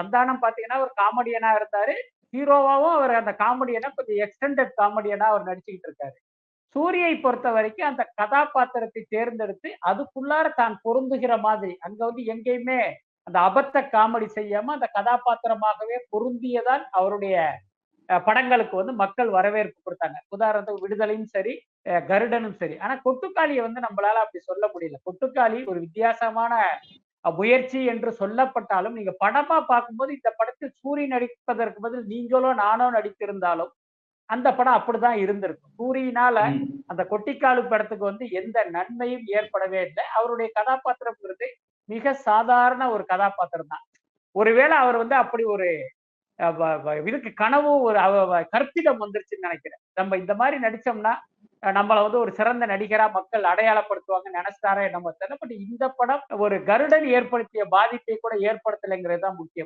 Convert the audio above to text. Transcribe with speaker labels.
Speaker 1: சந்தானம் பாத்தீங்கன்னா ஒரு காமெடியனா இருந்தாரு. ஹீரோவாவும் அவர் அந்த காமெடியனா கொஞ்சம் எக்ஸ்டெண்டட் காமெடியனா அவர் நடிச்சுக்கிட்டு இருக்காரு. சூரியை பொறுத்தவரைக்கும் அந்த கதாபாத்திரத்தை தேர்ந்தெடுத்து அதுக்குள்ளார தான் பொருந்துகிற மாதிரி, அங்க வந்து எங்கேயுமே அந்த அபத்த காமெடி செய்யாம அந்த கதாபாத்திரமாகவே பொருந்தியதான் அவருடைய படங்களுக்கு வந்து மக்கள் வரவேற்பு குடுத்தாங்க. உதாரணத்துக்கு விடுதலையும் சரி, கருடனும் சரி. ஆனா கொட்டுக்காளிய வந்து நம்பளால அப்படி சொல்ல முடியல. கொட்டுக்காளி ஒரு வித்தியாசமான முயற்சி என்று சொல்லப்பட்டாலும், நீங்க படமா பார்க்கும்போது இந்த படத்தில் சூரி நடிப்பதற்கு பதில் நீங்களோ, நானோ நடித்திருந்தாலும், அந்த படம் அப்படிதான் இருந்திருக்கும். சூரியினால
Speaker 2: ம்.
Speaker 1: அந்த கொட்டிக்காடு படத்துக்கு வந்து எந்த நன்மையும் ஏற்படவே இல்ல. அவருடைய கதாபாத்திரம்ங்கிறது மிக சாதாரண ஒரு கதாபாத்திரம் தான். ஒருவேள அவர் வந்து அப்படி ஒரு அ வ வ இதுக்கு கனவு ஒரு கற்பிதம் வந்துருச்சுன்னு நெனைக்கிறேன். நம்ம இந்த மாரி நடிச்சோம்னா, நம்மள வந்து ஒரு சிறந்த நடிகரா மக்கள் அடையாளப்படுத்துவாங்கன்னு நெனச்சுட்டாரோ என்னமோ தெரியல. பட் இந்த படம் ஒரு கருடன் ஏற்படுத்திய பாதிப்பை கூட ஏற்படுத்தலைங்கிறது தான் முக்கியம்.